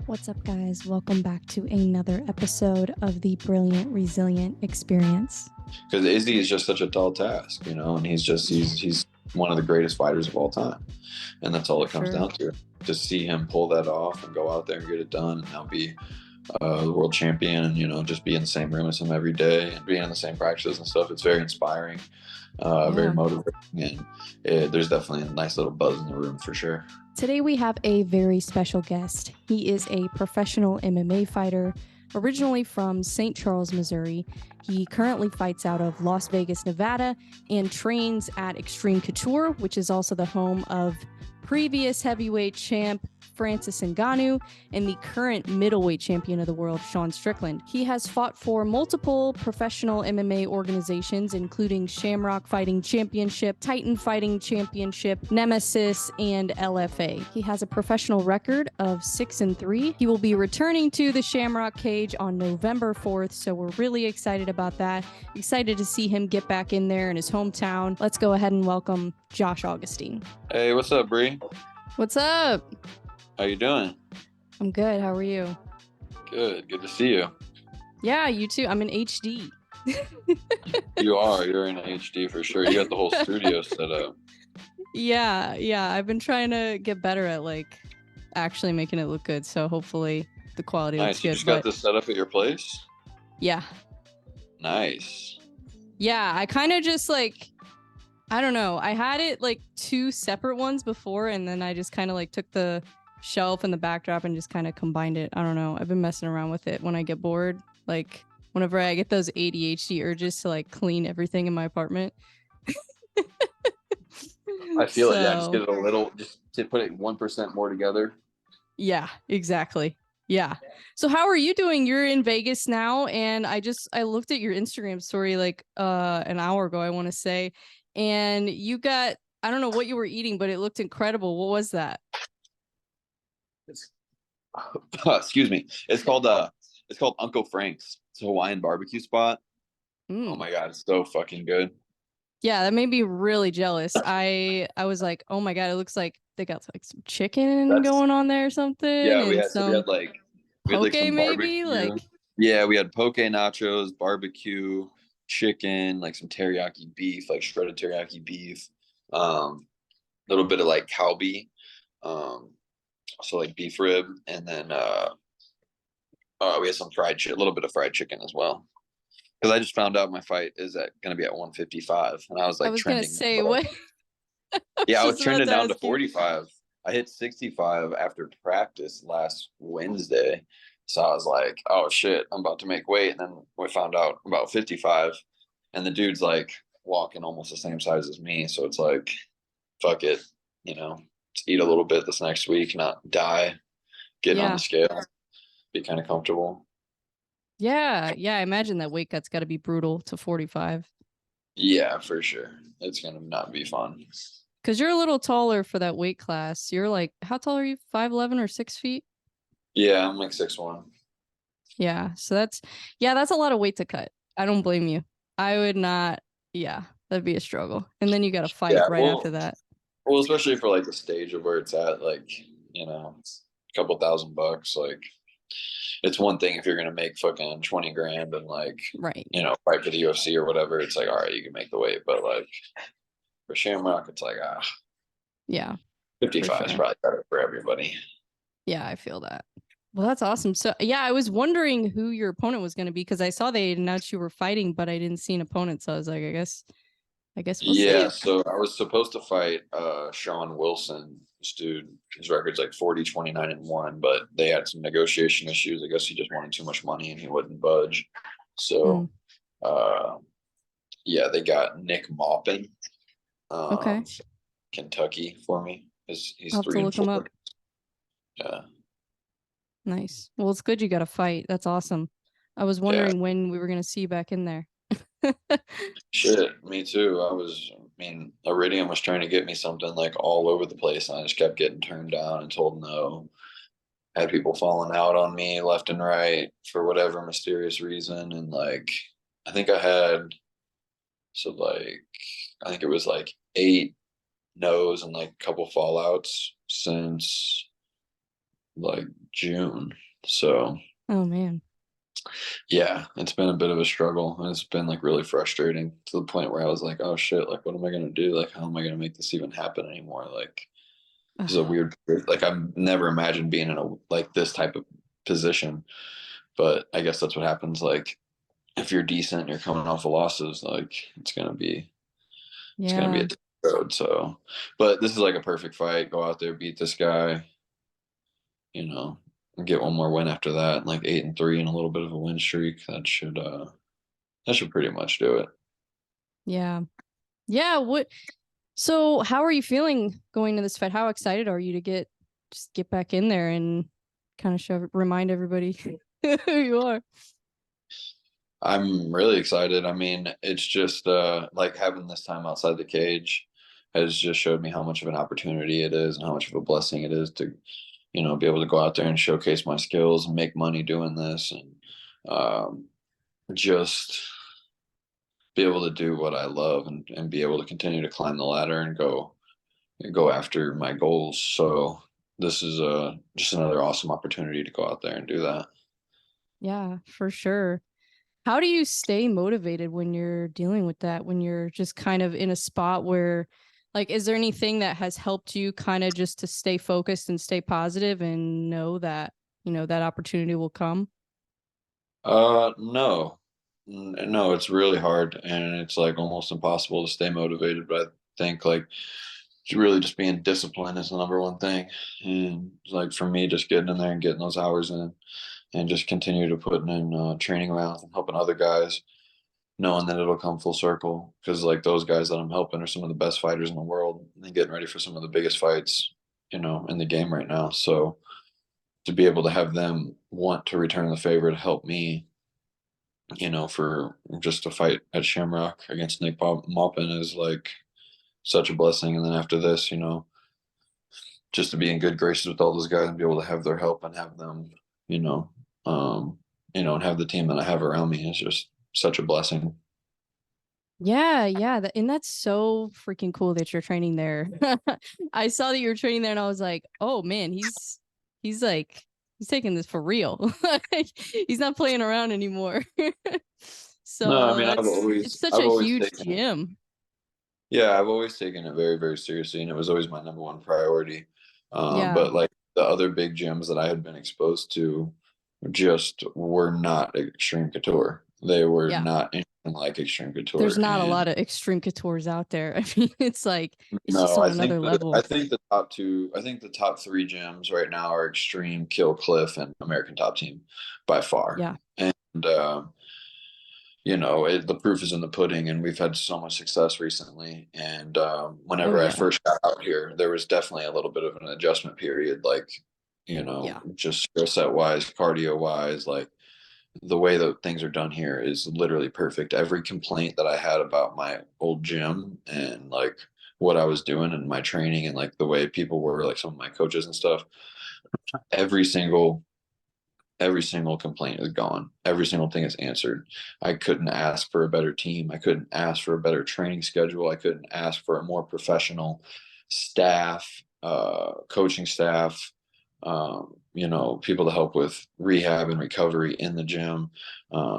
What's up, guys? Welcome back to another episode of the Brilliant Resilient Experience. Because Izzy is just such a tall task, and he's one of the greatest fighters of all time, and that's all it comes down to. To see him pull that off and go out there and get it done, and now be the world champion, and just be in the same room as him every day and being in the same practices and stuff. It's very inspiring, very motivating, and there's definitely a nice little buzz in the room for sure. Today we have a very special guest. He is a professional MMA fighter, originally from St. Charles, Missouri. He currently fights out of Las Vegas, Nevada, and trains at Xtreme Couture, which is also the home of previous heavyweight champ Francis Ngannou and the current middleweight champion of the world, Sean Strickland. He has fought for multiple professional MMA organizations, including Shamrock Fighting Championship, Titan Fighting Championship, Nemesis, and LFA. He has a professional record of 6-3. He will be returning to the Shamrock cage on November 4th, so we're really excited about that. Excited to see him get back in there in his hometown. Let's go ahead and welcome Josh Augustine. Hey, what's up, Bree? What's up? How you doing? I'm good. How are you? Good to see you. Yeah, you too. I'm in HD. You're in HD for sure. You got the whole studio set up. Yeah. I've been trying to get better at actually making it look good. So hopefully the quality looks good. You just got this set up at your place? Yeah. Nice. Yeah, I kind of just I don't know. I had it two separate ones before, and then I just kind of took the shelf and the backdrop and just kind of combined it. I don't know. I've been messing around with it when I get bored. Whenever I get those ADHD urges to clean everything in my apartment. I feel it. Yeah, just get it a little, just to put it 1% more together. Yeah, exactly. Yeah. So how are you doing? You're in Vegas now, and I looked at your Instagram story an hour ago, I want to say, and you got, I don't know what you were eating, but it looked incredible. What was that? Excuse me. It's called Uncle Frank's. It's a Hawaiian barbecue spot. Oh my God, it's so fucking good. Yeah, that made me really jealous. I was like, oh my God, it looks like they got some chicken going on there or something. Yeah, we had some poke some maybe barbecue. Yeah, we had poke nachos, barbecue, chicken, some teriyaki beef, shredded teriyaki beef, little bit of kalbi, so beef rib, and then we had some a little bit of fried chicken as well. Because I just found out my fight is going to be at 155, and I was I was trending. Gonna say what? Yeah, I was trending down to 45. I hit 65 after practice last Wednesday, so I was like, "Oh shit, I'm about to make weight." And then we found out about 55, and the dude's walking almost the same size as me, so it's fuck it, just eat a little bit this next week, not die, getting on the scale, be kind of comfortable. Yeah, I imagine that weight cut's got to be brutal to 45. Yeah, for sure. It's gonna not be fun. Because you're a little taller for that weight class. You're how tall are you? 5'11" or 6 feet? Yeah, I'm 6'1". Yeah, so that's a lot of weight to cut. I don't blame you. I would not. Yeah, that'd be a struggle. And then you got to fight after that. Well, especially for the stage of where it's at, a couple $1,000. It's one thing if you're gonna make fucking 20 grand and right, fight for the UFC or whatever. It's all right, you can make the weight, but for Shamrock, it's yeah, 55 is probably better for everybody. Yeah, I feel that. Well, that's awesome. So yeah, I was wondering who your opponent was going to be because I saw they announced you were fighting, but I didn't see an opponent. So I was like, I guess we'll see. So I was supposed to fight Sean Wilson. This dude, his record's 40-29-1, but they had some negotiation issues. I guess he just wanted too much money and he wouldn't budge. So they got Nick Maupin, Kentucky, for me. He's 3-4. Yeah. Nice. Well, it's good you got a fight. That's awesome. I was wondering when we were going to see you back in there. Shit, me too. Iridium was trying to get me something all over the place, and I just kept getting turned down and told no. Had people falling out on me left and right for whatever mysterious reason, and I think I had I think it was 8 no's and a couple fallouts since like June. So Oh man. yeah, it's been a bit of a struggle, and it's been like really frustrating to the point where I was like, oh shit, like what am I gonna do? Like how am I gonna make this even happen anymore? Like it's a Ugh. weird, like I've never imagined being in a like this type of position, but I guess that's what happens. Like if you're decent and you're coming off of losses, like it's gonna be Yeah. a tough road. So, but this is like a perfect fight. Go out there, beat this guy, you know, and get one more win after that, like 8-3 and a little bit of a win streak. That should pretty much do it. Yeah. Yeah. So how are you feeling going to this fight? How excited are you to get back in there and kind of remind everybody who you are? I'm really excited. I mean, it's just like having this time outside the cage has just showed me how much of an opportunity it is and how much of a blessing it is to, be able to go out there and showcase my skills and make money doing this and just be able to do what I love and be able to continue to climb the ladder and go after my goals. So this is just another awesome opportunity to go out there and do that. Yeah, for sure. How do you stay motivated when you're dealing with that? When you're just kind of in a spot where, like, is there anything that has helped you kind of just to stay focused and stay positive and know that, that opportunity will come? No. No, it's really hard and it's like almost impossible to stay motivated, but I think like really just being disciplined is the number one thing. And like for me, just getting in there and getting those hours in and just continue to putting in training rounds and helping other guys, knowing that it'll come full circle. Because like those guys that I'm helping are some of the best fighters in the world and getting ready for some of the biggest fights, in the game right now. So to be able to have them want to return the favor to help me, for just a fight at Shamrock against Nick Maupin is like such a blessing. And then after this, just to be in good graces with all those guys and be able to have their help and have them, you know, um, and have the team that I have around me is just such a blessing. Yeah, yeah, and that's so freaking cool that you're training there. I saw that you were training there, and I was like, "Oh man, he's like he's taking this for real. Like, he's not playing around anymore." No, I So mean, it's such I've a always huge taken it. gym. Yeah, I've always taken it very, very seriously, and it was always my number one priority. Yeah, But like the other big gyms that I had been exposed to just were not Extreme Couture. They were yeah. not anything like Extreme There's Couture. not a And lot of extreme coutures out there. I mean, it's just no, on another I level. think the top three gyms right now are Extreme, Kill Cliff, and American Top Team by far. Yeah. And the proof is in the pudding, and we've had so much success recently. And Oh whenever I yeah. first got out here, there was definitely a little bit of an adjustment period, like Yeah. just skill set wise, cardio wise, like the way that things are done here is literally perfect. Every complaint that I had about my old gym and like what I was doing and my training and like the way people were, like some of my coaches and stuff, every single every single complaint is gone. Every single thing is answered. I couldn't ask for a better team. I couldn't ask for a better training schedule. I couldn't ask for a more professional staff, coaching staff, people to help with rehab and recovery in the gym,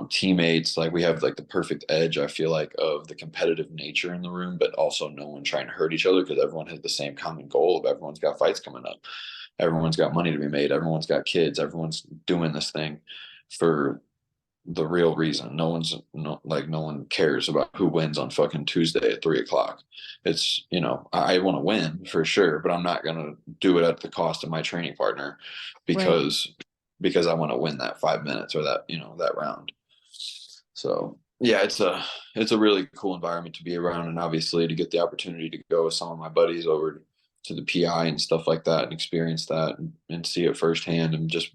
teammates. Like we have like the perfect edge, I feel like, of the competitive nature in the room, but also no one trying to hurt each other because everyone has the same common goal of everyone's got fights coming up. Everyone's got money to be made. Everyone's got kids. Everyone's doing this thing for the real reason. No one cares about who wins on fucking Tuesday at 3 o'clock. It's, I want to win for sure, but I'm not going to do it at the cost of my training partner Right. because, because I want to win that 5 minutes or that round. So yeah, it's a really cool environment to be around, and obviously to get the opportunity to go with some of my buddies over to the PI and stuff like that and experience that and see it firsthand and just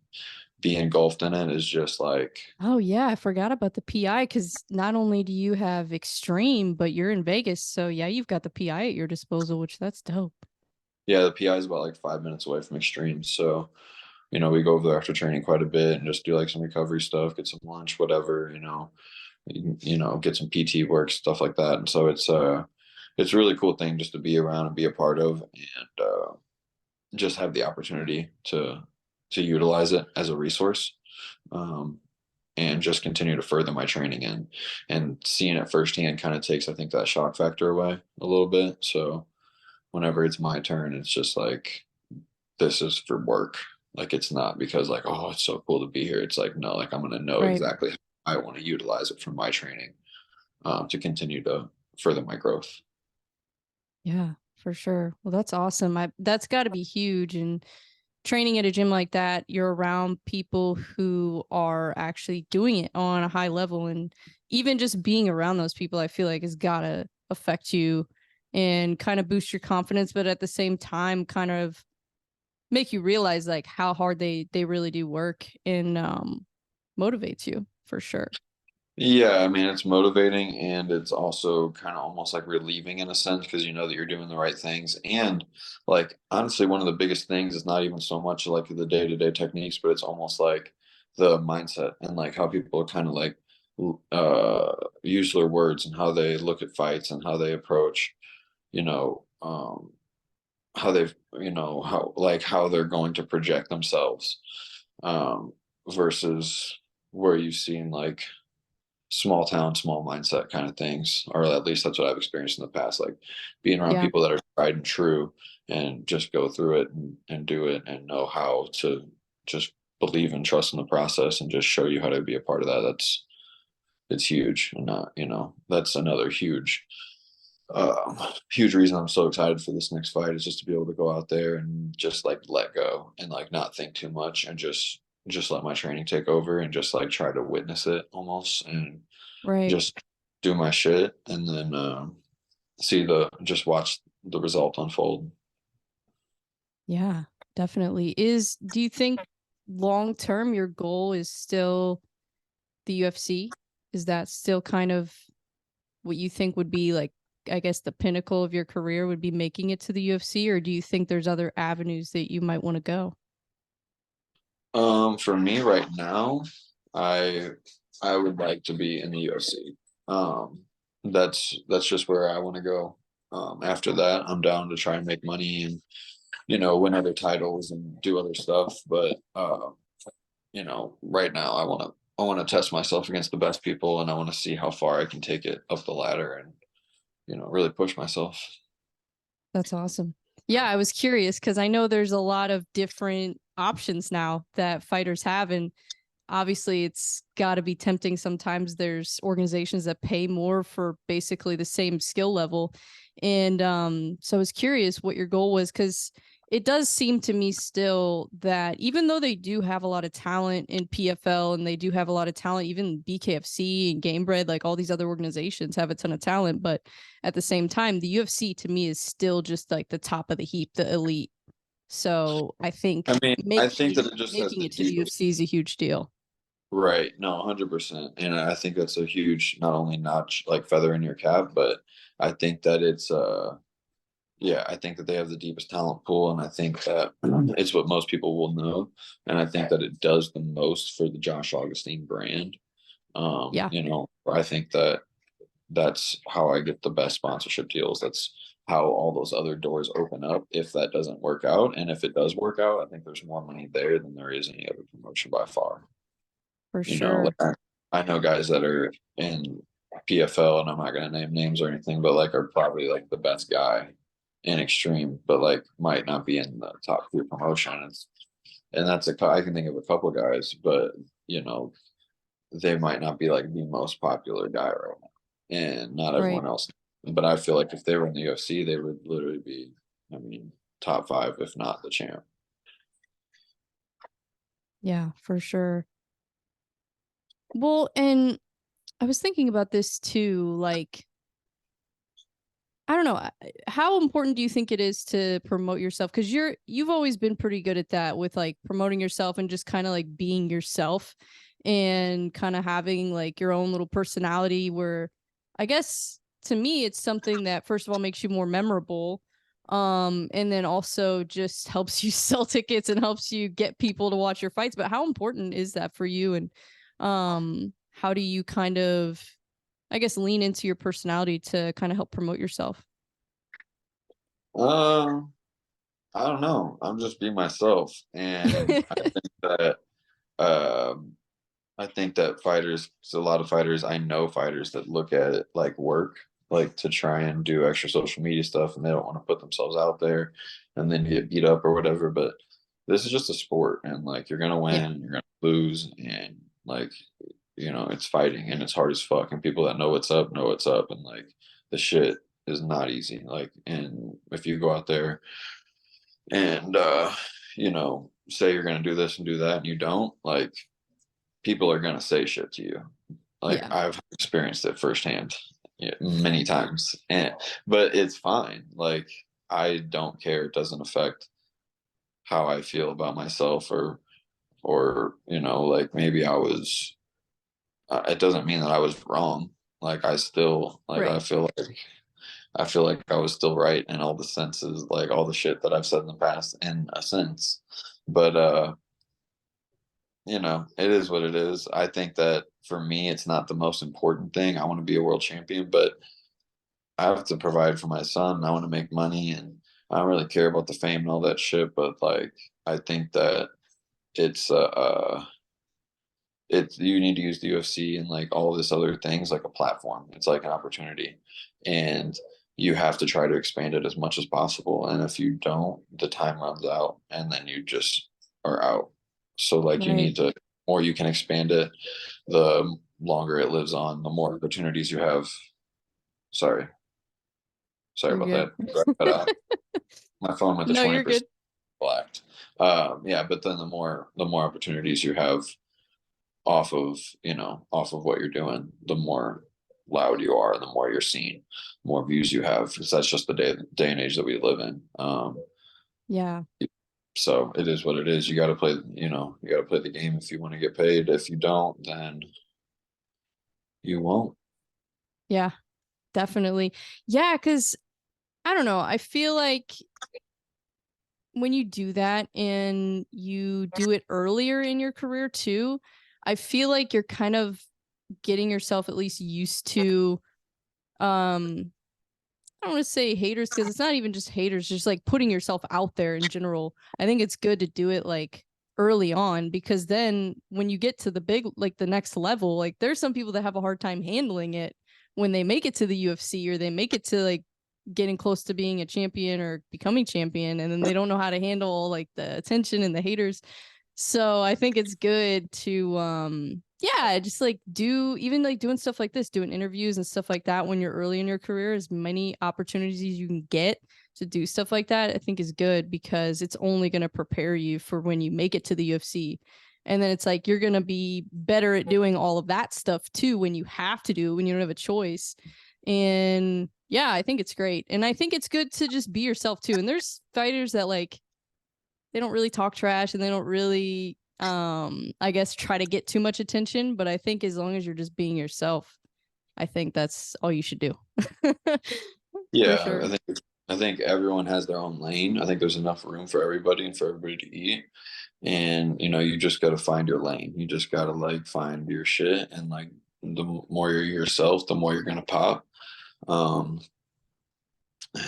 be engulfed in it is just like Oh yeah, I forgot about the PI because not only do you have Extreme, but you're in Vegas, so yeah, you've got the PI at your disposal, which that's dope. yeah, the PI is about like 5 minutes away from Extreme. So, we go over there after training quite a bit and just do like some recovery stuff, get some lunch, whatever, get some PT work, stuff like that. And so it's a really cool thing just to be around and be a part of and just have the opportunity utilize it as a resource. And just continue to further my training in, and seeing it firsthand kind of takes, I think, that shock factor away a little bit. So whenever it's my turn, it's just like, this is for work. Like, it's not because like, oh, it's so cool to be here. It's like, no, like I'm going to know Right. exactly how I want to utilize it for my training, to continue to further my growth. Yeah, for sure. Well, that's awesome. That's got to be huge. And training at a gym like that, you're around people who are actually doing it on a high level. And even just being around those people, I feel like has got to affect you and kind of boost your confidence, but at the same time, kind of make you realize like how hard they really do work, and motivates you for sure. Yeah, I mean, it's motivating, and it's also kind of almost like relieving in a sense, because you know that you're doing the right things. And like, honestly, one of the biggest things is not even so much like the day-to-day techniques, but it's almost like the mindset, and like how people kind of like use their words, and how they look at fights, and how they approach, you know, how they've, how they're going to project themselves, um, versus where you've seen like small town, small mindset kind of things, or at least that's what I've experienced in the past. Like being around Yeah. people that are tried and true, and just go through it, and do it, and know how to just believe and trust in the process, and just show you how to be a part of that. It's huge. And not, that's another huge reason I'm so excited for this next fight, is just to be able to go out there and just like let go, and like not think too much, and just let my training take over, and just like try to witness it almost, and Right. just do my shit, and then just watch the result unfold. Yeah, definitely. Do you think long term your goal is still the UFC? Is that still kind of what you think would be like, I guess, the pinnacle of your career would be making it to the UFC, or do you think there's other avenues that you might want to go? For me right now, I I would like to be in the UFC. That's just where I want to go. After that, I'm down to try and make money, and win other titles, and do other stuff. But right now, I want to test myself against the best people, and I want to see how far I can take it up the ladder, and really push myself. That's awesome. Yeah, I was curious because I know there's a lot of different options now that fighters have, and obviously it's got to be tempting sometimes. There's organizations that pay more for basically the same skill level. And so I was curious what your goal was, because it does seem to me still that even though they do have a lot of talent in PFL, and they do have a lot of talent, even BKFC and Gamebred, like all these other organizations have a ton of talent, but at the same time, the UFC to me is still just like the top of the heap, the elite. So I think I mean, I think that making it just has making the it to the deepest. UFC is a huge deal. Right. No, 100%. And I think that's a huge, not only notch, like feather in your cap, but I think that yeah, I think that they have the deepest talent pool. And I think that it's what most people will know. And I think that it does the most for the Josh Augustine brand. Yeah. I think that that's how I get the best sponsorship deals. That's how all those other doors open up if that doesn't work out. And if it does work out, I think there's more money there than there is any other promotion by far. For sure. Like I know guys that are in PFL, and I'm not gonna name names or anything, but like are probably like the best guy in Extreme, but like might not be in the top tier promotion. And that's I can think of a couple of guys, but you know, they might not be like the most popular guy right now, and not Right. everyone else. But I feel like if they were in the UFC, they would literally be, I mean, top five, if not the champ. Yeah, for sure. Well, and I was thinking about this too, like, I don't know, how important do you think it is to promote yourself? Because you've always been pretty good at that, with like promoting yourself and just kind of like being yourself, and kind of having like your own little personality, where I guess to me it's something that first of all makes you more memorable, and then also just helps you sell tickets and helps you get people to watch your fights. But how important is that for you? And how do you kind of, I guess, lean into your personality to kind of help promote yourself? Um, I don't know. I'm just being myself, and um, I think that fighters, so a lot of fighters, I know fighters that look at it like work, like to try and do extra social media stuff, and they don't want to put themselves out there and then get beat up or whatever. But this is just a sport, and like you're gonna Yeah. win, you're gonna lose, and like it's fighting and it's hard as fuck. And people that know what's up, and like the shit is not easy. Like, and if you go out there and say you're gonna do this and do that, and you don't, like people are gonna say shit to you. Like Yeah. I've experienced it firsthand, yeah, many times, but it's fine. Like I don't care. It doesn't affect how I feel about myself, or like maybe I was. It doesn't mean that I was wrong. Like I still like Right. I feel like I was still right in all the senses, like all the shit that I've said in the past, in a sense. But it is what it is. I think that for me, it's not the most important thing. I want to be a world champion, but I have to provide for my son. I want to make money, and I don't really care about the fame and all that shit. But like, I think that it's you need to use the UFC and like all this other things like a platform. It's like an opportunity, and you have to try to expand it as much as possible. And if you don't, the time runs out, and then you just are out. So like you Right. need to, or you can expand it. The longer it lives on, the more opportunities you have. Sorry, sorry You're about good. that. But my phone went to No, twenty you're good. percent blacked. Yeah, but then the more opportunities you have off of what you're doing, the more loud you are, the more you're seen, more views you have, because that's just the day and age that we live in. Yeah. So it is what it is. You got to play the game if you want to get paid. If you don't, then you won't. Yeah. Definitely. Yeah, because I don't know. I feel like when you do that and you do it earlier in your career too, I feel like you're kind of getting yourself at least used to I don't want to say haters because it's not even just haters, just like putting yourself out there in general. I think it's good to do it like early on because then when you get to the big, like the next level, like there's some people that have a hard time handling it when they make it to the UFC or they make it to like getting close to being a champion or becoming champion and then they don't know how to handle like the attention and the haters. So I think it's good to yeah, just like do even like doing stuff like this, doing interviews and stuff like that when you're early in your career, as many opportunities you can get to do stuff like that, I think is good because it's only going to prepare you for when you make it to the UFC. And then it's like you're going to be better at doing all of that stuff too when you have to do, when you don't have a choice. And yeah, I think it's great. And I think it's good to just be yourself too. And there's fighters that like they don't really talk trash and they don't really I guess try to get too much attention, but I think as long as you're just being yourself, I think that's all you should do. For Yeah, sure. I think everyone has their own lane. I think there's enough room for everybody and for everybody to eat. And you just got to find your lane. You just got to like find your shit, and like the more you're yourself, the more you're gonna pop. Um,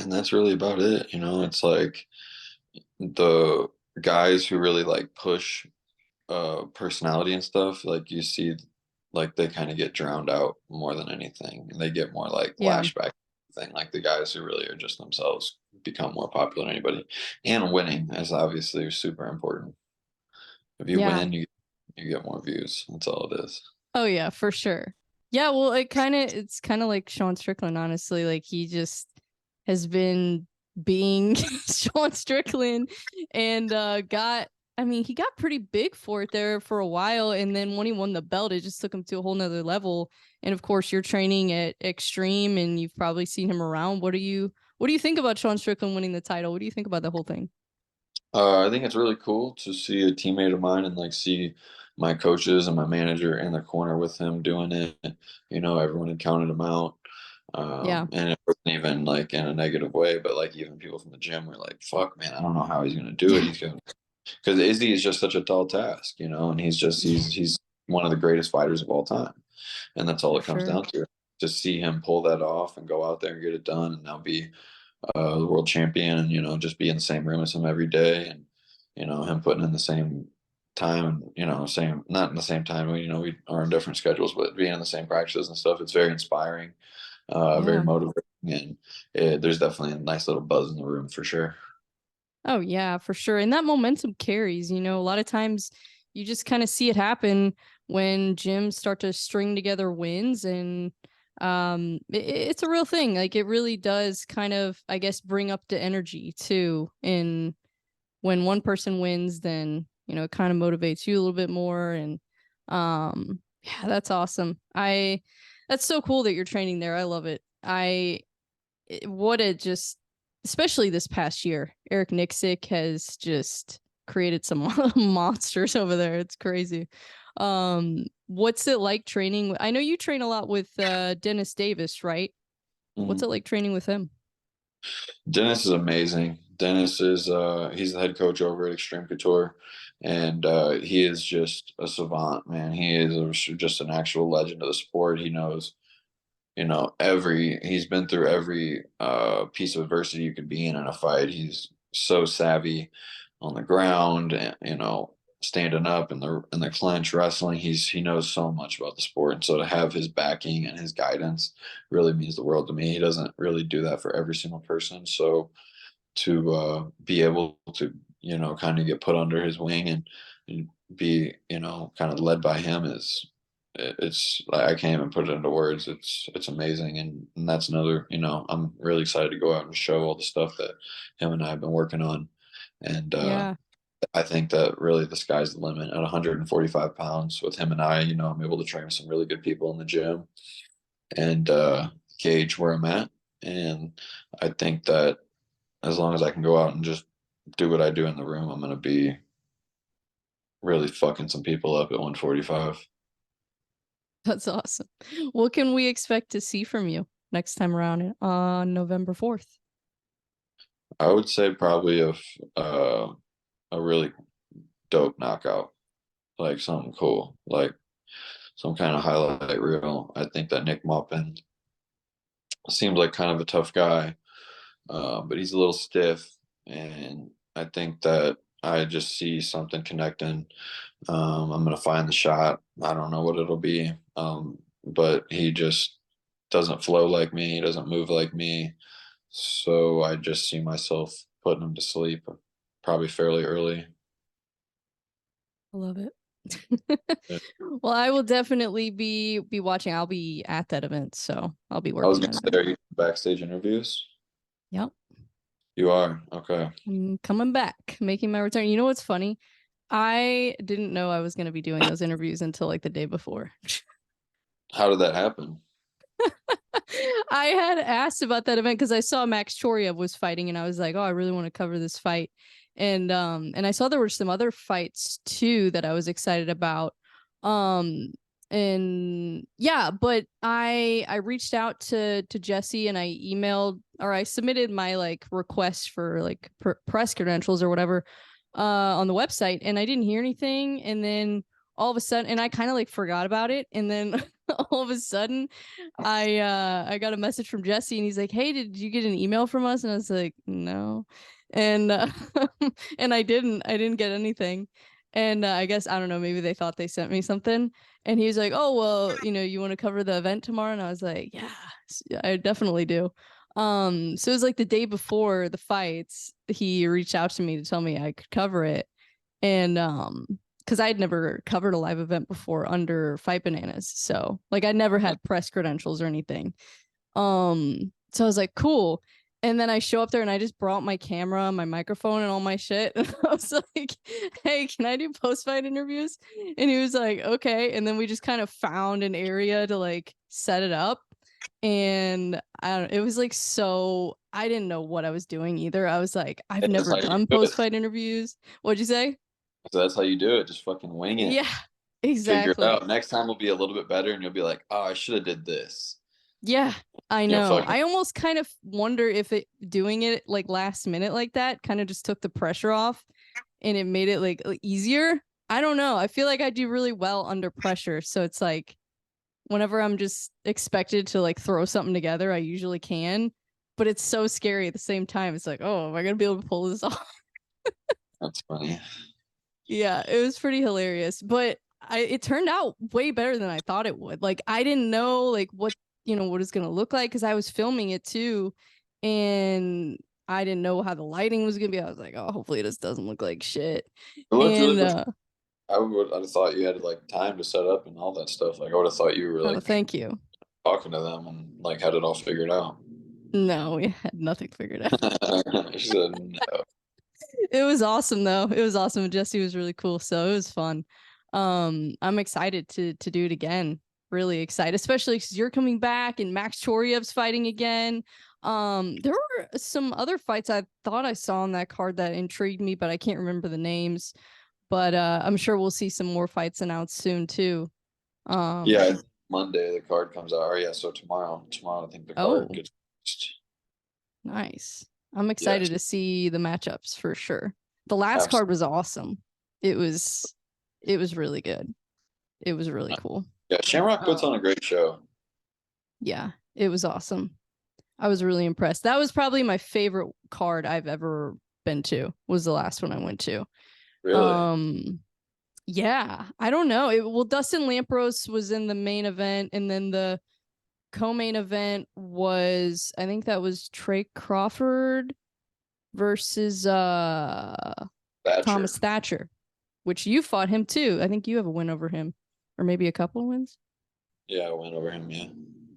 and that's really about it. It's like the guys who really like push personality and stuff, like you see, like they kind of get drowned out more than anything. And they get more like Yeah. flashback thing. Like the guys who really are just themselves become more popular than anybody. And winning is obviously super important. If you Yeah. win, you get more views. That's all it is. Oh yeah, for sure. Yeah, well it's kind of like Sean Strickland, honestly. Like he just has been being Sean Strickland and got I mean, he got pretty big for it there for a while, and then when he won the belt, it just took him to a whole nother level. And of course, you're training at Xtreme, and you've probably seen him around. What do you think about Sean Strickland winning the title? What do you think about the whole thing? I think it's really cool to see a teammate of mine and like see my coaches and my manager in the corner with him doing it. Everyone had counted him out. Yeah, And it wasn't even like in a negative way, but like even people from the gym were like, fuck, man, I don't know how he's going to do it. He's going to, because Izzy is just such a tall task, and he's one of the greatest fighters of all time. And that's all for it comes sure. down to. To see him pull that off and go out there and get it done and now be the world champion, and, you know, just be in the same room as him every day, and, you know, him putting in the same time, you know, same, not in the same time, you know, we are on different schedules, but being in the same practices and stuff, it's very inspiring, very Yeah. motivating, and there's definitely a nice little buzz in the room for sure. Oh yeah, for sure. And that momentum carries, you know, a lot of times you just kind of see it happen when gyms start to string together wins, and it's a real thing. Like it really does kind of, I guess, bring up the energy too. And when one person wins, then, you know, it kind of motivates you a little bit more. And yeah, that's awesome. That's so cool that you're training there. I love it. What a just, especially this past year, Eric Nixick has just created some monsters over there. It's crazy. What's it like training? I know you train a lot with Dennis Davis, right? What's Mhm. it like training with him? Dennis is amazing. Dennis is he's the head coach over at Xtreme Couture, and he is just a savant, man. He is just an actual legend of the sport. He knows, you know, he's been through every piece of adversity you could be in a fight. He's so savvy on the ground, and, you know, standing up in the clinch, wrestling. He knows so much about the sport, and so to have his backing and his guidance really means the world to me. He doesn't really do that for every single person, so to be able to, you know, kind of get put under his wing, and be, you know, kind of led by him is, it's like I can't even put it into words. It's amazing, and that's another, you know, I'm really excited to go out and show all the stuff that him and I have been working on, and Yeah. I think that really the sky's the limit at 145 pounds with him and I. You know, I'm able to train some really good people in the gym, and gauge where I'm at, and I think that as long as I can go out and just do what I do in the room, I'm gonna be really fucking some people up at 145. That's awesome. What can we expect to see from you next time around on November 4th? I would say probably uh, a really dope knockout, like something cool, like some kind of highlight reel. I think that Nick Maupin seems like kind of a tough guy, but he's a little stiff, and I think that I just see something connecting. I'm gonna find the shot. I don't know what it'll be, but he just doesn't flow like me. He doesn't move like me. So I just see myself putting him to sleep, probably fairly early. I love it. Yeah. Well, I will definitely be watching. I'll be at that event, so I'll be I was working gonna that say, event. are you backstage interviews? Yep. You are? Okay. I'm coming back, making my return. You know what's funny? I didn't know I was going to be doing those interviews until like the day before. How did that happen? I had asked about that event because I saw Max Choriev was fighting, and I was like, oh, I really want to cover this fight. And I saw there were some other fights too that I was excited about. Um and yeah, but I reached out to Jesse, and I emailed, or I submitted my like request for like press credentials or whatever on the website, and I didn't hear anything. And then all of a sudden, and I kind of like forgot about it, and then all of a sudden I got a message from Jesse, and he's like, "Hey, did you get an email from us?" And I was like, "No," and and I didn't get anything. And I guess I don't know, maybe they thought they sent me something. And he was like, "Oh well, you know, you want to cover the event tomorrow?" And I was like, "Yeah, I definitely do." So it was like the day before the fights, he reached out to me to tell me I could cover it, and because I'd never covered a live event before under Fight Bananas. So like I never had press credentials or anything. So I was like, cool. And then I show up there, and I just brought my camera, my microphone, and all my shit. And I was like, hey, can I do post fight interviews? And he was like, okay. And then we just kind of found an area to like set it up. And I don't, it was like, so I didn't know what I was doing either. I was like, I've That's never how you done do post it. fight interviews. What'd you say? So that's how you do it. Just fucking wing it. Yeah, Figure it exactly. out. Next time will be a little bit better, and you'll be like, "Oh, I should have did this." Yeah, I You know, know. fucking. I almost kind of wonder if it doing it like last minute like that kind of just took the pressure off, and it made it like easier. I don't know. I feel like I do really well under pressure. So it's like whenever I'm just expected to like throw something together, I usually can. but it's so scary at the same time. It's like, oh, am I gonna be able to pull this off? That's funny. Yeah, it was pretty hilarious, but it turned out way better than I thought it would. Like, I didn't know like what it's gonna look like because I was filming it too, and I didn't know how the lighting was gonna be. I was like, oh, hopefully this doesn't look like shit. It looked really And good. I'd have thought you had like time to set up and all that stuff. Like I would have thought you were oh, like thank you. talking to them and like had it all figured out. No, we had nothing figured out. She said no. It was awesome though. It was awesome. Jesse was really cool, so it was fun. I'm excited to do it again. Really excited, especially because you're coming back and Max Choryev's fighting again. There were some other fights I thought I saw on that card that intrigued me, but I can't remember the names. But I'm sure we'll see some more fights announced soon too. Yeah, Monday the card comes out. Or yeah, so tomorrow I think the card gets nice. I'm excited to see the matchups for sure. The last card was awesome. It was really good. It was really cool. Yeah, Shamrock puts on a great show. Yeah, it was awesome. I was really impressed. That was probably my favorite card I've ever been to. Was the last one I went to. Really? Yeah, I don't know. Well, Dustin Lampros was in the main event, and then the co-main event was, I think that was Trey Crawford versus Thomas Thatcher, which you fought him too. I think you have a win over him, or maybe a couple of wins. Yeah, I went over him. Yeah.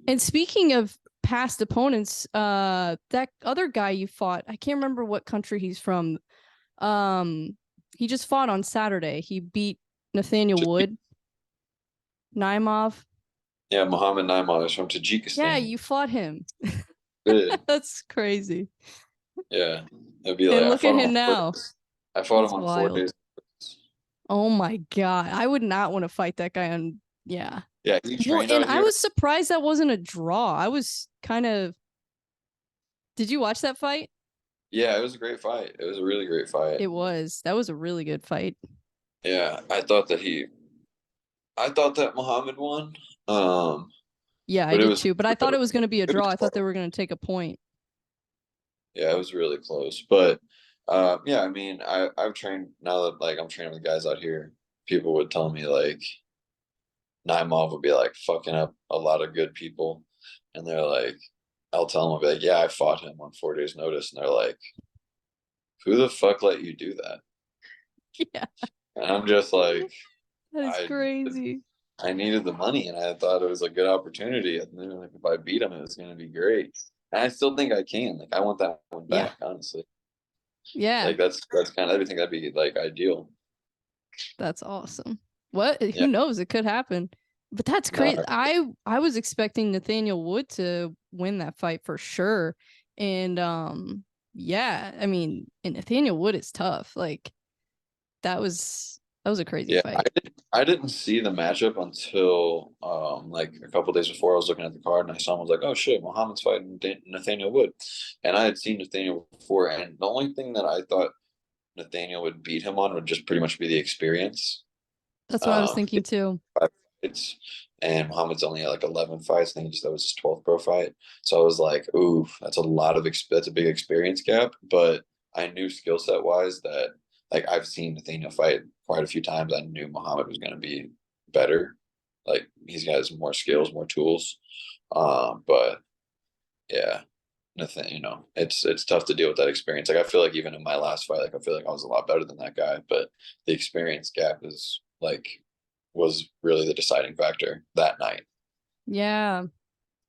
And speaking of past opponents, that other guy you fought, I can't remember what country he's from. He just fought on Saturday. He beat Nathaniel Wood. Naimov. Yeah, Muhammad Naimov is from Tajikistan. Yeah, you fought him. That's crazy. Yeah. It'd be like, and look at him now. I fought him on 4 days. Oh my God. I would not want to fight that guy on, yeah. Yeah, he trained out here. I was surprised that wasn't a draw. I was kind of, did you watch that fight? Yeah, it was a great fight. It was a really great fight. It was. That was a really good fight. Yeah, I thought that Muhammad won. Yeah, I did too, but I thought it was going to be a draw. I thought they were going to take a point. Yeah, it was really close. But yeah, I mean, I've trained now that like I'm training with guys out here. People would tell me like Naimov would be like fucking up a lot of good people, and they're like, I'll tell them, I'll be like, yeah, I fought him on 4 days' notice, and they're like, who the fuck let you do that? Yeah, and I'm just like, that is crazy. I needed the money, and I thought it was a good opportunity. And then, like, if I beat him, it was going to be great. And I still think I can. Like, I want that one back, honestly. Yeah. Like, that's kind of everything. That'd be like ideal. That's awesome. What? Yeah. Who knows? It could happen. But that's crazy. I was expecting Nathaniel Wood to win that fight for sure. And yeah, I mean, and Nathaniel Wood is tough. Like, that was a crazy fight. I didn't see the matchup until like a couple days before. I was looking at the card and I saw him. I was like, oh shit, Muhammad's fighting Nathaniel Wood, and I had seen Nathaniel before. And the only thing that I thought Nathaniel would beat him on would just pretty much be the experience. That's what I was thinking too. And Muhammad's only at like 11 fights. I think that was his 12th pro fight. So I was like, ooh, that's a big experience gap. But I knew skill set wise that like I've seen Nathaniel fight quite a few times. I knew Muhammad was going to be better. Like he's got more skills, more tools. But yeah, Nathaniel, it's tough to deal with that experience. Like I feel like even in my last fight, like I feel like I was a lot better than that guy. But the experience gap was really the deciding factor that night. Yeah,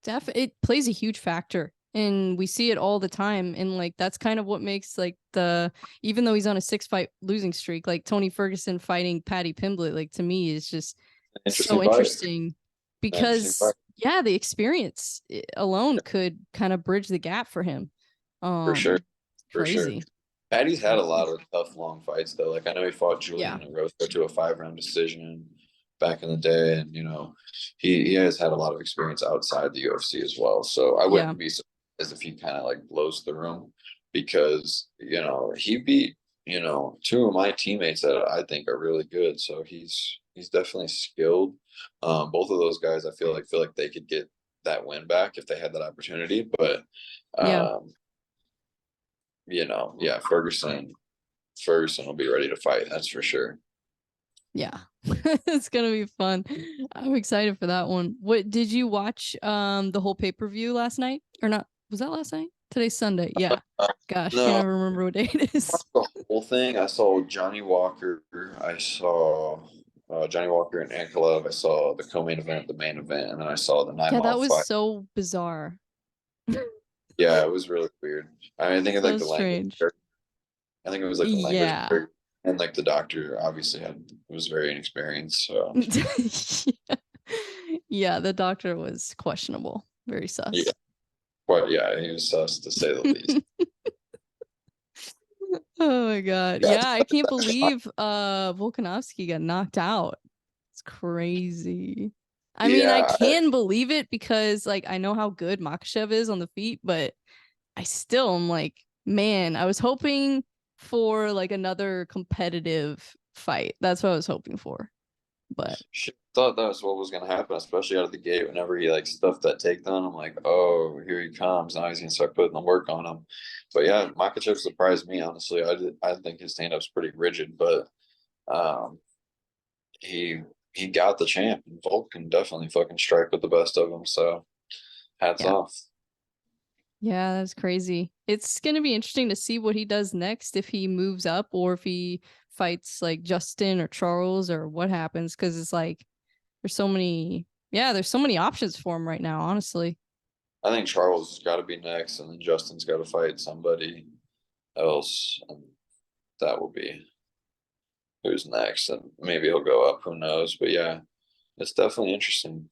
it plays a huge factor. And we see it all the time. And like, that's kind of what makes like even though he's on a 6-fight losing streak, like Tony Ferguson fighting Paddy Pimblett, like to me is just so interesting because yeah, the experience alone could kind of bridge the gap for him. For sure. Paddy's had a lot of tough, long fights though. Like I know he fought Julian Erosa to a 5-round decision back in the day. And, he has had a lot of experience outside the UFC as well. So I wouldn't be surprised if he kind of like blows the room because, he beat, 2 of my teammates that I think are really good. So he's definitely skilled. Both of those guys, I feel like they could get that win back if they had that opportunity. But Yeah. Ferguson will be ready to fight, that's for sure. Yeah. It's gonna be fun. I'm excited for that one. What did you watch the whole pay-per-view last night? Or not? Was that last night? Today's Sunday. Yeah. Gosh, No, can't ever remember what day it is. the whole thing. I saw Johnny Walker. I saw Johnny Walker and Ankalaev. I saw the co-main event, the main event, and then I saw the 9 Yeah, mile that was fight. so bizarre. Yeah, it was really weird. I mean, I think So like the language. strange. I think it was like the language, Yeah. and like the doctor obviously was very inexperienced. So Yeah, the doctor was questionable. Very yeah, sus. he was sus to say the least. Oh my god. Yeah, Yeah, I can't believe Volkanovski got knocked out. It's crazy. I mean, I yeah. can believe it because like I know how good Makhachev is on the feet, but I still am like, man, I was hoping for like another competitive fight. That's what I was hoping for. But Thought that was what was gonna happen, especially out of the gate. Whenever he like stuffed that takedown, I'm like, oh, here he comes. Now he's gonna start putting the work on him. But yeah, Makachev surprised me, honestly. I think his stand up's pretty rigid, but um, he got the champ, and Volk can definitely fucking strike with the best of them. So hats yeah. off. Yeah, that's crazy. It's going to be interesting to see what he does next, if he moves up or if he fights like Justin or Charles or what happens, because it's like there's so many options for him right now, honestly. I think Charles has got to be next, and then Justin's got to fight somebody else, and that will be who's next, and maybe he'll go up. Who knows? But yeah, it's definitely interesting.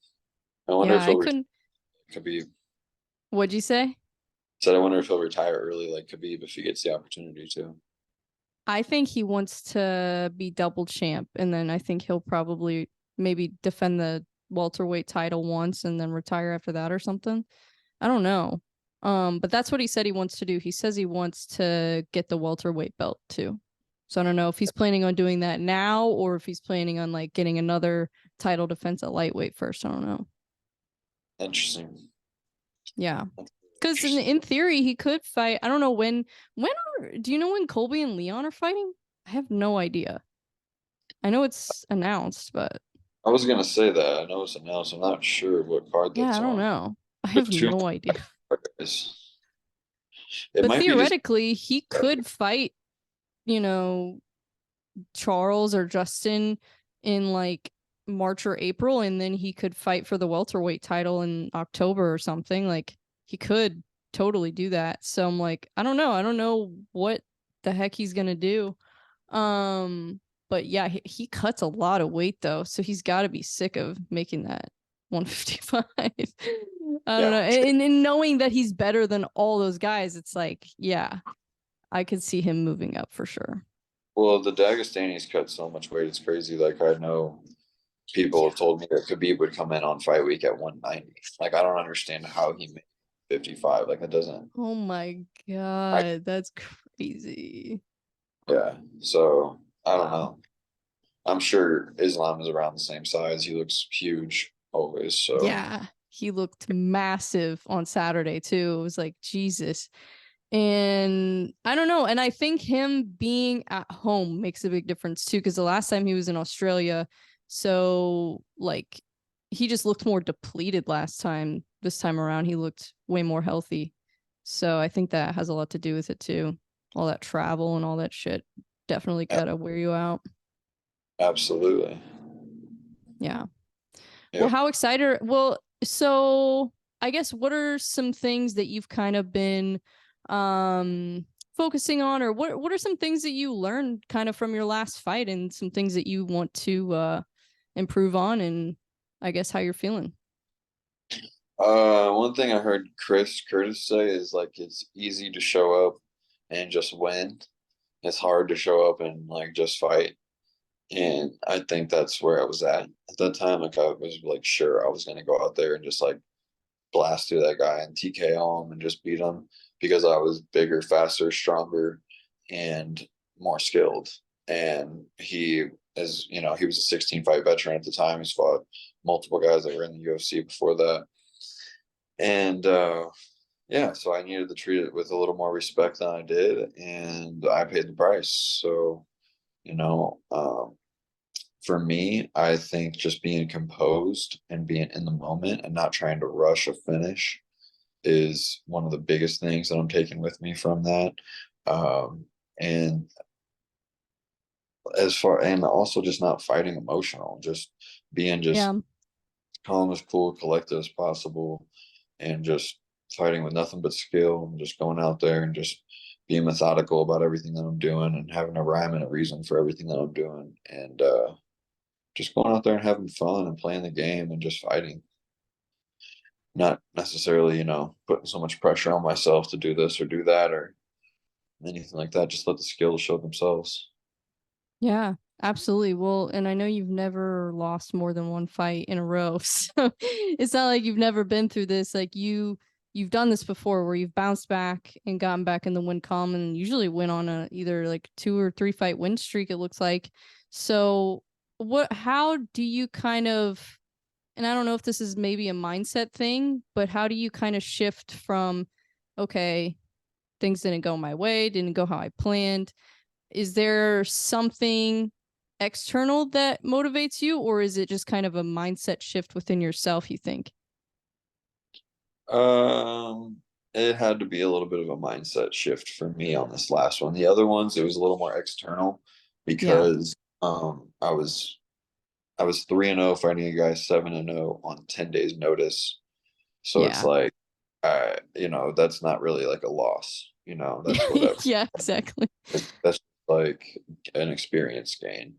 I wonder Yeah, if I he'll couldn't. Khabib. What'd you say? Said I wonder if he'll retire early like Khabib if he gets the opportunity to. I think he wants to be double champ, and then I think he'll probably maybe defend the welterweight title once and then retire after that or something. I don't know. But that's what he said he wants to do. He says he wants to get the welterweight belt too. So I don't know if he's planning on doing that now or if he's planning on like getting another title defense at lightweight first. I don't know. Interesting. Yeah. Because in theory he could fight. I don't know do you know when Colby and Leon are fighting? I have no idea. I know it's announced, but I was gonna say that. I know it's announced. I'm not sure what card yeah, that's I don't on. know. I There's have two no idea. guys. It But might be just theoretically, he could fight, you know, Charles or Justin in like March or April, and then he could fight for the welterweight title in October or something. Like he could totally do that. So I'm like, I don't know. I don't know what the heck he's gonna do. But yeah, he cuts a lot of weight though, so he's got to be sick of making that 155. I don't know. yeah. And knowing that he's better than all those guys, it's like, yeah, I could see him moving up for sure. Well, the Dagestanis cut so much weight, it's crazy. Like I know people have told me that Khabib would come in on fight week at 190. Like I don't understand how he made 55. Like it doesn't. Oh my god, that's crazy. Yeah. So I don't Wow. know. I'm sure Islam is around the same size. He looks huge always. So Yeah, he looked massive on Saturday too. It was like Jesus. And I don't know. And I think him being at home makes a big difference too, because the last time he was in Australia, so like he just looked more depleted last time. This time around, he looked way more healthy. So I think that has a lot to do with it too. All that travel and all that shit definitely gotta wear you out. absolutely. Yeah. Well, Yep. how excited? Well, so I guess what are some things that you've kind of been focusing on, or what are some things that you learned kind of from your last fight and some things that you want to improve on, and I guess how you're feeling? One thing I heard Chris Curtis say is like it's easy to show up and just win. It's hard to show up and like just fight. And I think that's where I was at that time. Like I was like sure I was gonna go out there and just like blast through that guy and TKO him and just beat him because I was bigger, faster, stronger, and more skilled. And he is, he was a 16 fight veteran at the time. He's fought multiple guys that were in the UFC before that. And yeah, so I needed to treat it with a little more respect than I did, and I paid the price. So, you know, for me, I think just being composed and being in the moment and not trying to rush a finish is one of the biggest things that I'm taking with me from that. And and also just not fighting emotional, just being just Yeah. calm as cool, collected as possible, and just fighting with nothing but skill and just going out there and just being methodical about everything that I'm doing and having a rhyme and a reason for everything that I'm doing. And just going out there and having fun and playing the game and just fighting. Not necessarily, putting so much pressure on myself to do this or do that or anything like that. Just let the skills show themselves. Yeah, absolutely. Well, and I know you've never lost more than one fight in a row. So it's not like you've never been through this. Like you've done this before where you've bounced back and gotten back in the win column and usually win on a either like 2 or 3 fight win streak, it looks like. So how do you kind of, and I don't know if this is maybe a mindset thing, but how do you kind of shift from, okay, things didn't go my way, didn't go how I planned, is there something external that motivates you, or is it just kind of a mindset shift within yourself, you think? It had to be a little bit of a mindset shift for me on this last one. The other ones, it was a little more external Yeah. because I was 3-0 fighting a guy 7-0 on 10 days notice. So it's Yeah. like that's not really like a loss, that's whatever. Yeah, exactly. That's like an experience gain.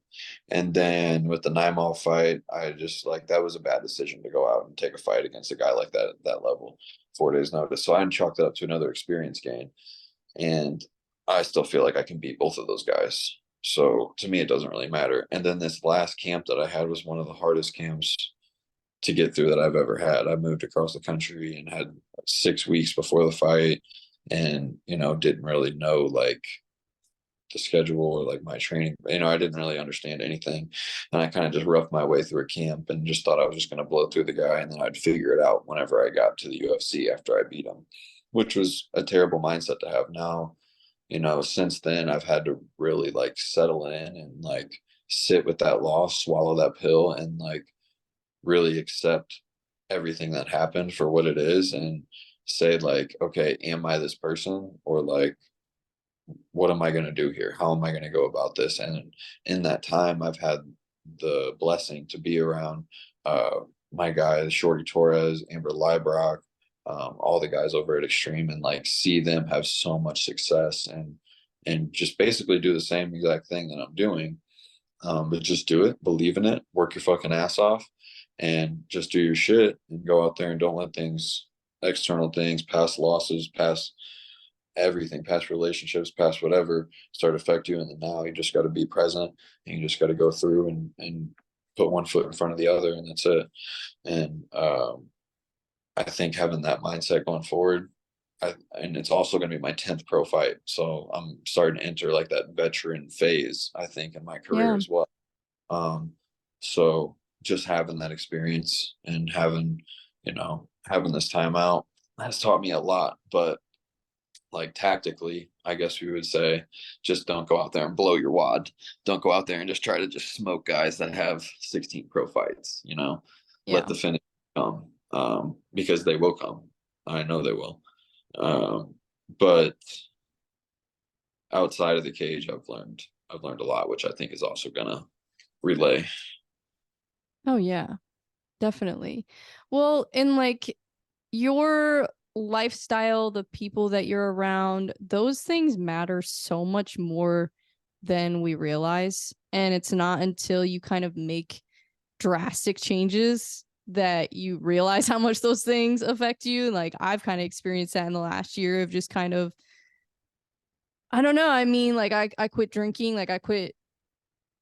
And then with the Naimov fight, I just like that was a bad decision to go out and take a fight against a guy like that at that level, 4 days notice. So I chalked it up to another experience gain. And I still feel like I can beat both of those guys. So to me, it doesn't really matter. And then this last camp that I had was one of the hardest camps to get through that I've ever had. I moved across the country and had 6 weeks before the fight and, didn't really know like the schedule or like my training. I didn't really understand anything. And I kind of just roughed my way through a camp and just thought I was just going to blow through the guy and then I'd figure it out whenever I got to the UFC after I beat him, which was a terrible mindset to have. Now, since then I've had to really like settle in and like sit with that loss, swallow that pill, and like really accept everything that happened for what it is and say like, okay, am I this person, or like what am I going to do here? How am I going to go about this? And in that time, I've had the blessing to be around my guys, Shorty Torres, Amber Librock, all the guys over at Xtreme, and like see them have so much success and just basically do the same exact thing that I'm doing. But just do it, believe in it, work your fucking ass off, and just do your shit and go out there and don't let external things, past losses, past everything, past relationships, past whatever, start affect you. And then now you just got to be present and you just got to go through and put one foot in front of the other, and that's it. And I think having that mindset going forward, and it's also going to be my 10th pro fight. So I'm starting to enter like that veteran phase, I think, in my career Yeah. as well. Um, so just having that experience and having this time out has taught me a lot. But like tactically, I guess we would say, just don't go out there and blow your wad. Don't go out there and just try to just smoke guys that have 16 pro fights. Let Yeah. the finish come, because they will come. I know they will. But outside of the cage, I've learned a lot, which I think is also gonna relay. Oh yeah, definitely. Well, in like your lifestyle, the people that you're around, those things matter so much more than we realize. And it's not until you kind of make drastic changes that you realize how much those things affect you. Like I've kind of experienced that in the last year of just kind of, I don't know. I mean, like I quit drinking, like I quit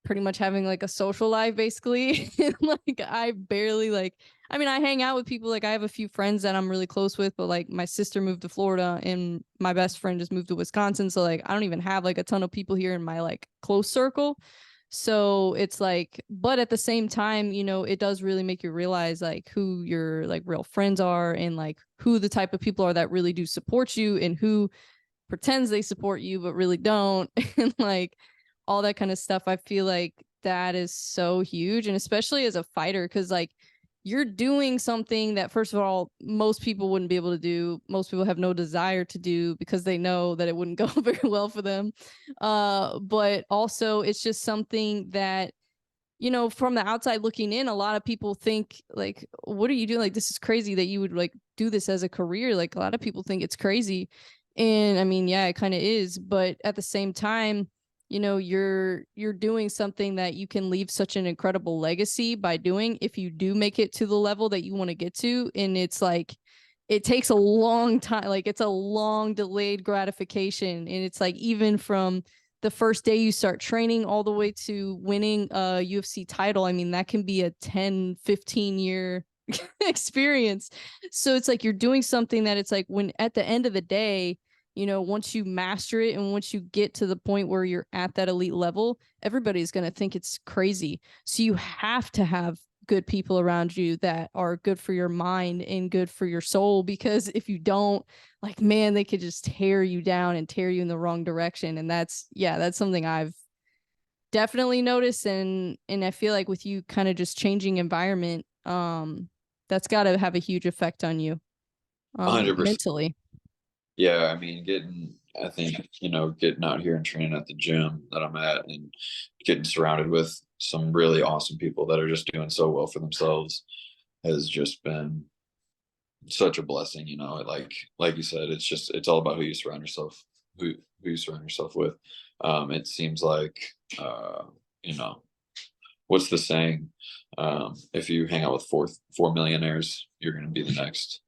pretty much having like a social life basically. Like I barely like, I mean, I hang out with people, like I have a few friends that I'm really close with, but like my sister moved to Florida and my best friend just moved to Wisconsin, so like I don't even have like a ton of people here in my like close circle. So it's like, but at the same time, you know, it does really make you realize like who your like real friends are, and like who the type of people are that really do support you, and who pretends they support you but really don't, and like all that kind of stuff. I feel like that is so huge, and especially as a fighter, because like you're doing something that, first of all, most people wouldn't be able to do. Most people have no desire to do because they know that it wouldn't go very well for them. But also it's just something that, you know, from the outside looking in, a lot of people think like, what are you doing? Like, this is crazy that you would like do this as a career. Like, a lot of people think it's crazy. And I mean, yeah, it kind of is. But at the same time, you know, you're doing something that you can leave such an incredible legacy by doing, if you do make it to the level that you want to get to. And it's like, it takes a long time. Like, it's a long delayed gratification. And it's like, even from the first day you start training all the way to winning a UFC title, I mean, that can be a 10-15 year experience. So it's like you're doing something that it's like, when at the end of the day, you know, once you master it and once you get to the point where you're at that elite level, everybody's going to think it's crazy. So you have to have good people around you that are good for your mind and good for your soul, because if you don't, like, man, they could just tear you down and tear you in the wrong direction. And that's, yeah, that's something I've definitely noticed. And I feel like with you kind of just changing environment, that's got to have a huge effect on you, 100%. mentally. Yeah, I mean, I think, getting out here and training at the gym that I'm at and getting surrounded with some really awesome people that are just doing so well for themselves has just been such a blessing. Like you said, it's all about who you surround yourself with. It seems like, you know, what's the saying? If you hang out with four millionaires, you're going to be the next,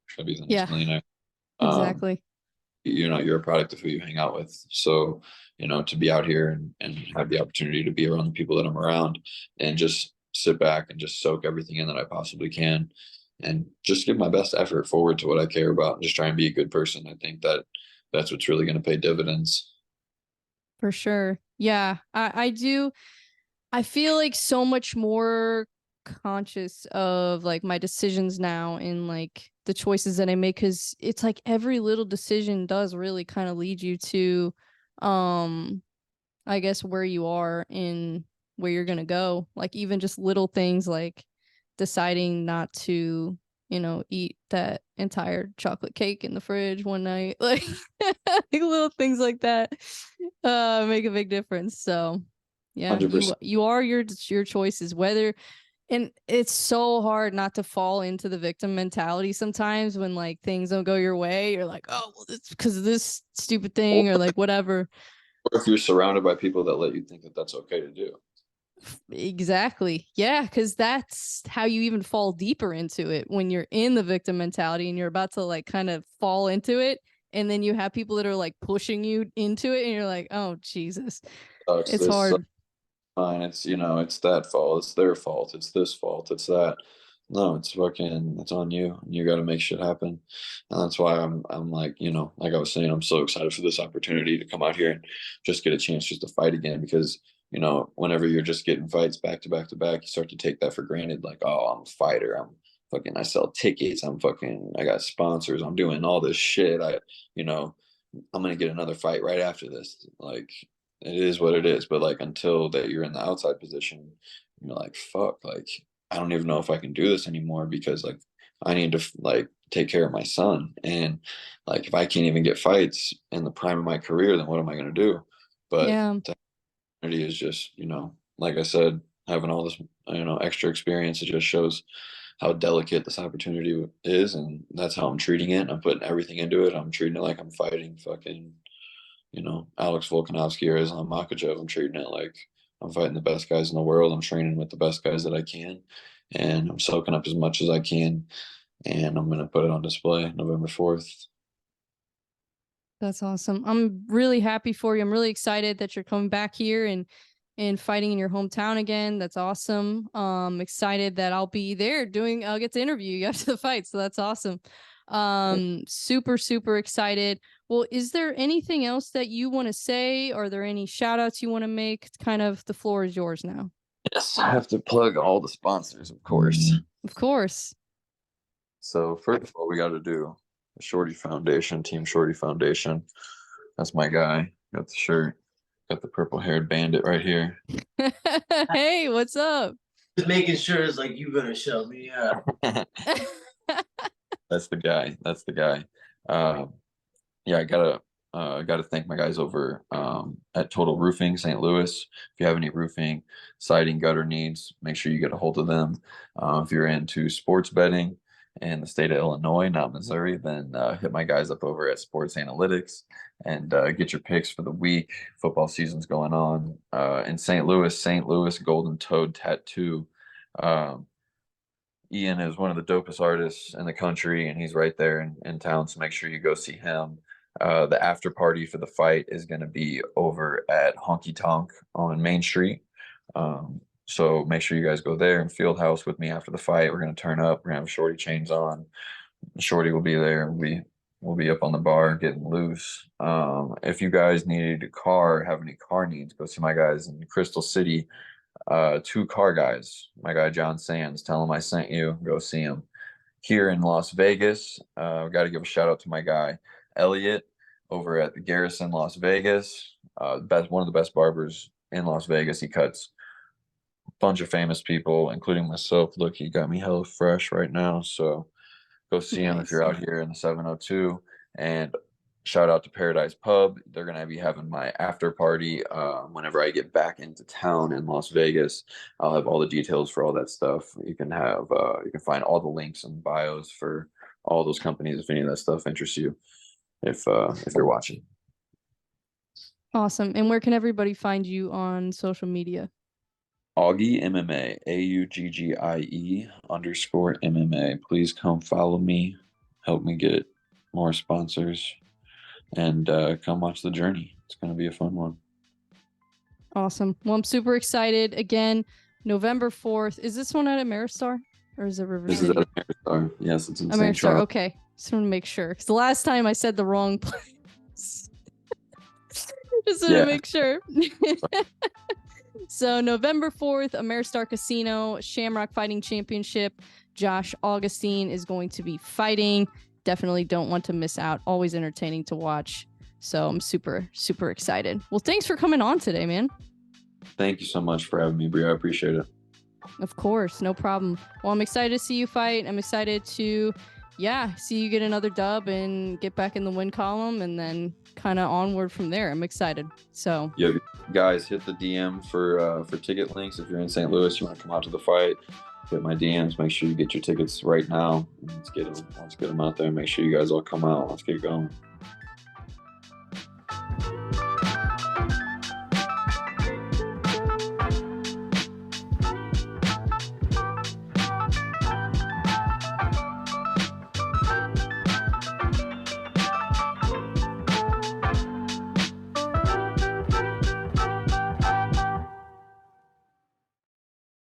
Yeah, millionaire. Um, exactly. you're a product of who you hang out with. So, to be out here and have the opportunity to be around the people that I'm around and just sit back and just soak everything in that I possibly can and just give my best effort forward to what I care about and just try and be a good person. I think that's what's really going to pay dividends. For sure. Yeah, I do. I feel like so much more conscious of like my decisions now and like the choices that I make, because it's like every little decision does really kind of lead you to, um, I guess, where you are and where you're gonna go. Like, even just little things like deciding not to, you know, eat that entire chocolate cake in the fridge one night, like, like little things like that, make a big difference. So yeah, 100%. you are your choices, whether, and it's so hard not to fall into the victim mentality sometimes when like things don't go your way. You're like, oh, well, it's because of this stupid Or thing, or like whatever. if you're surrounded by people that let you think that that's okay to do. Exactly. Yeah, because that's how you even fall deeper into it, when you're in the victim mentality and you're about to like kind of fall into it. And then you have people that are like pushing you into it, and you're like, oh, Jesus. Sucks. It's This hard. fine. It's that fault. It's their fault. It's this fault. It's that. No, it's on you. You got to make shit happen. And that's why I'm like, like I was saying, I'm so excited for this opportunity to come out here and just get a chance just to fight again because, whenever you're just getting fights back to back to back, you start to take that for granted. Like, oh, I'm a fighter. I sell tickets. I got sponsors. I'm doing all this shit. I'm gonna get another fight right after this. Like, it is what it is. But like until that you're in the outside position, you're like, fuck, like I don't even know if I can do this anymore because like I need to like take care of my son. And like if I can't even get fights in the prime of my career, then what am I gonna do? But Yeah. the opportunity is just, like I said, having all this, extra experience, it just shows how delicate this opportunity is, and that's how I'm treating it. I'm putting everything into it. I'm treating it like I'm fighting fucking, Alex Volkanovski or Islam Makhachev. I'm treating it like I'm fighting the best guys in the world. I'm training with the best guys that I can, and I'm soaking up as much as I can. And I'm gonna put it on display November 4th. That's awesome. I'm really happy for you. I'm really excited that you're coming back here and fighting in your hometown again. That's awesome. Excited that I'll be there I'll get to interview you after the fight. So that's awesome. Super, super excited. Well, is there anything else that you want to say? Are there any shout outs you want to make? It's kind of the floor is yours now. Yes, I have to plug all the sponsors, of course. Of course. So first of all, we got to do the Shorty Foundation, Team Shorty Foundation. That's my guy. Got the shirt. Got the purple-haired bandit right here. Hey, what's up? Just making sure it's like you gonna show me up. That's the guy. That's the guy. Yeah, I gotta thank my guys over at Total Roofing St. Louis. If you have any roofing, siding, gutter needs, make sure you get a hold of them. If you're into sports betting in the state of Illinois, not Missouri, then hit my guys up over at Sports Analytics and get your picks for the week. Football season's going on in St. Louis Golden Toad Tattoo. Ian is one of the dopest artists in the country, and he's right there in town. So make sure you go see him. The after party for the fight is going to be over at Honky Tonk on Main Street. So make sure you guys go there and Field House with me after the fight. We're going to turn up. We're going to have Shorty chains on. Shorty will be there. We'll be up on the bar getting loose. If you guys need a car, have any car needs, go see my guys in Crystal City. 2 car guys. My guy John Sands. Tell him I sent you. Go see him. Here in Las Vegas, got to give a shout out to my guy Elliot over at the Garrison Las Vegas. One of the best barbers in Las Vegas. He cuts a bunch of famous people, including myself. Look, he got me hella fresh right now. So go see him if you're out here in the 702. And shout out to Paradise Pub. They're going to be having my after party whenever I get back into town in Las Vegas. I'll have all the details for all that stuff. You can find all the links and bios for all those companies if any of that stuff interests you, if you're watching. Awesome. And where can everybody find you on social media? Augie MMA, AUGGIE_MMA. Please come follow me. Help me get more sponsors. And come watch the journey. It's going to be a fun one. Awesome. Well, I'm super excited. Again, November 4th. Is this one at Ameristar? Or is it River This City? is at Ameristar. Yes, it's in St. Ameristar. Charles. Okay. Just want to make sure. Because the last time I said the wrong place. Just want to make sure. So November 4th, Ameristar Casino, Shamrock Fighting Championship. Josh Augustine is going to be fighting. Definitely don't want to miss out. Always entertaining to watch. So I'm super, super excited. Well, thanks for coming on today, man. Thank you so much for having me, Bria. I appreciate it. Of course. No problem. Well, I'm excited to see you fight. I'm excited to, see you get another dub and get back in the win column and then kind of onward from there. I'm excited. So yeah, guys, hit the DM for ticket links. If you're in St. Louis, you want to come out to the fight, hit my DMs. Make sure you get your tickets right now. Let's get them out there. Make sure you guys all come out. Let's get going.